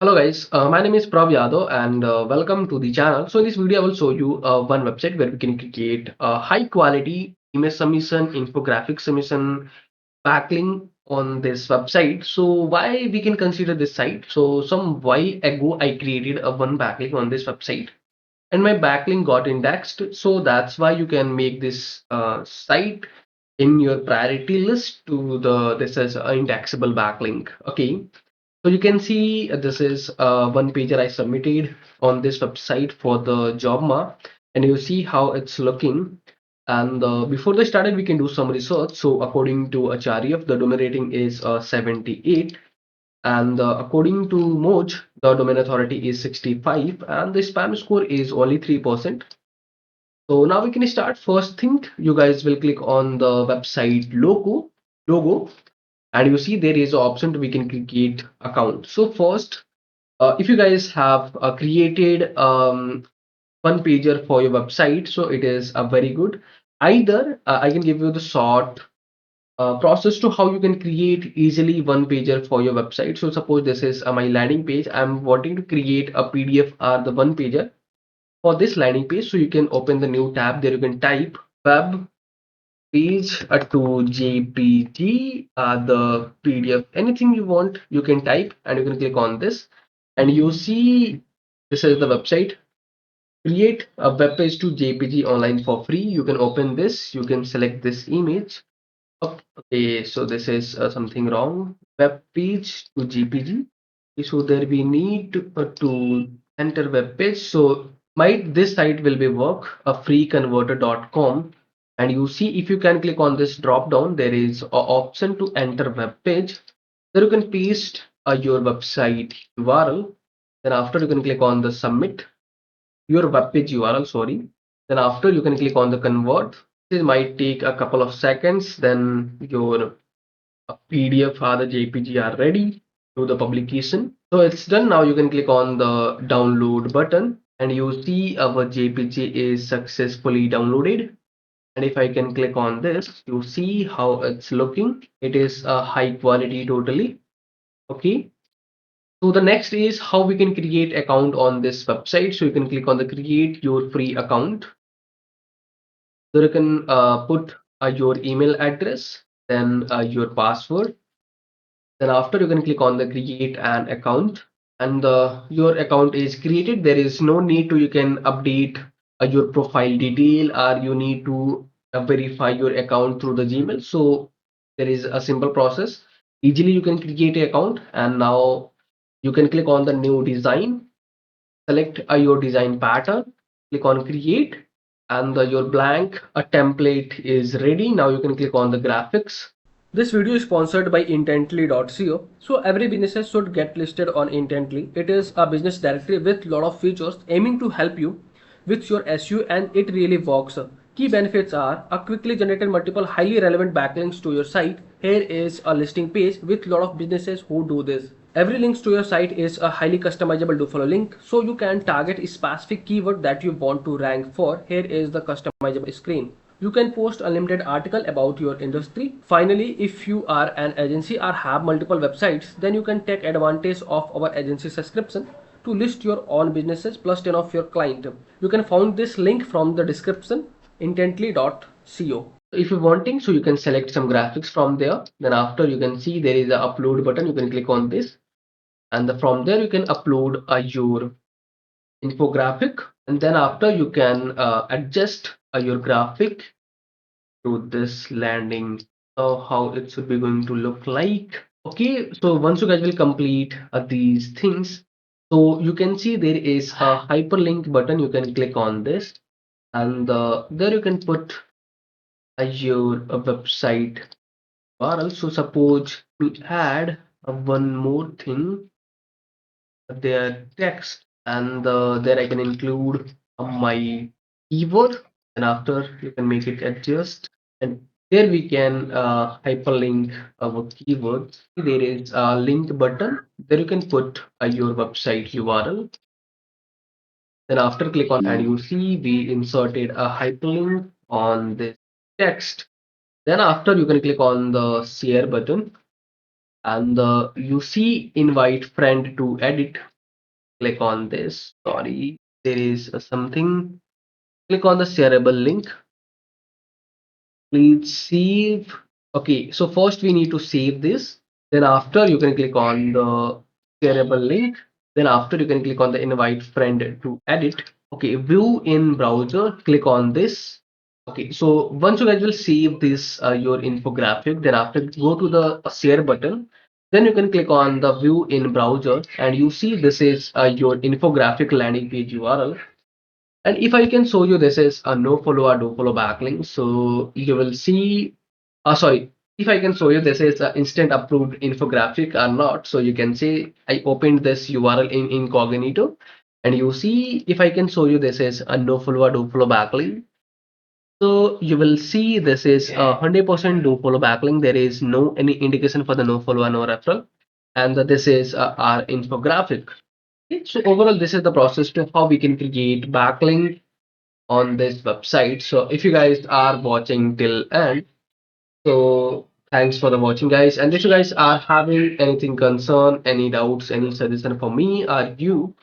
Hello guys, my name is Prav Yadav and welcome to the channel. So in this video, I will show you one website where we can create a high quality image submission, infographic submission, backlink on this website. So why we can consider this site? So some while ago, I created a one backlink on this website and my backlink got indexed. So that's why you can make this site in your priority list to this is an indexable backlink. Okay. So you can see this is one pager I submitted on this website for the job mark, and you see how it's looking. And before they started, we can do some research. So according to HREF, the domain rating is 78, and according to Moj, the domain authority is 65, and the spam score is only 3%. So now we can start. First thing, you guys will click on the website logo, and you see there is an option to we can create account. So first, if you guys have created one pager for your website, so it is a very good. Either I can give you the short process to how you can create easily one pager for your website. So suppose this is my landing page. I'm wanting to create a PDF or the one pager for this landing page. So you can open the new tab. There you can type web page to JPG, the PDF, anything you want, you can type and you can click on this. And you see this is the website. Create a web page to JPG online for free. You can open this, you can select this image. Okay, so this is something wrong. Web page to JPG. So there we need to enter web page. So might this site will be work a freeconverter.com, and you see if you can click on this drop down, there is a option to enter web page. There you can paste your website URL. Then after you can click on the submit your web page URL, sorry. Then after you can click on the convert. This might take a couple of seconds. Then your PDF or the JPG are ready to the publication. So it's done. Now you can click on the download button and you see our JPG is successfully downloaded. And if I can click on this, you see how it's looking. It is a high quality totally. Okay. So the next is how we can create account on this website. So you can click on the create your free account. So you can put your email address, then your password. Then after you can click on the create an account, and your account is created. There is no need to you can update your profile detail or you need to verify your account through the Gmail. So there is a simple process. Easily you can create an account, and now you can click on the new design, select your design pattern, click on create, and your blank a template is ready. Now you can click on the graphics. This video is sponsored by intently.co. So every business should get listed on Intently. It is a business directory with lot of features aiming to help you with your SEO, and it really works. Key benefits are a quickly generated multiple highly relevant backlinks to your site. Here is a listing page with lot of businesses who do this. Every link to your site is a highly customizable do follow link, so you can target a specific keyword that you want to rank for. Here is the customizable screen. You can post unlimited article about your industry. Finally, if you are an agency or have multiple websites, then you can take advantage of our agency subscription to list your own businesses plus 10 of your client. You can find this link from the description intently.co. If you're wanting, so you can select some graphics from there. Then after you can see there is a upload button. You can click on this, and from there you can upload your infographic, and then after you can adjust your graphic to this landing, so how it should be going to look like. Okay, so once you guys will complete these things, so you can see there is a hyperlink button. You can click on this, and there you can put your website URL. So suppose to add one more thing, their text, and there I can include my keyword, and after you can make it adjust, and there we can hyperlink our keywords. There is a link button, there you can put your website URL. Then after click on, and you see we inserted a hyperlink on this text. Then after you can click on the share button, and you see invite friend to edit. click on this. Sorry, there is something. Click on the shareable link. Please save. Okay, so first we need to save this. Then after you can click on the shareable link. Then after you can click on the invite friend to edit. Okay, view in browser. Click on this. Okay, so once you guys will save this your infographic, then after go to the share button. Then you can click on the view in browser, and you see this is your infographic landing page URL. And if I can show you, this is a no follow or do follow backlink. So you will see, sorry, if I can show you, this is an instant approved infographic or not. So you can say I opened this URL in incognito, and you see if I can show you, this is a no follow or do follow backlink. So you will see this is a 100% do follow backlink. There is no any indication for the no follow or no referral, and this is our infographic. Okay, so overall, this is the process to how we can create backlink on this website. So if you guys are watching till end, so thanks for the watching, guys. And if you guys are having anything concern, any doubts, any suggestion for me or you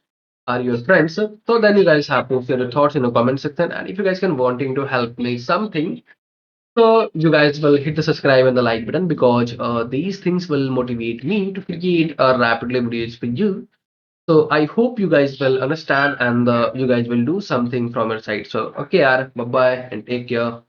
or your friends, so then you guys have to share your thoughts in the comment section. And if you guys can wanting to help me something, so you guys will hit the subscribe and the like button, because these things will motivate me to create rapidly videos for you. So I hope you guys will understand, and you guys will do something from your side. So okay, yaar, bye bye and take care.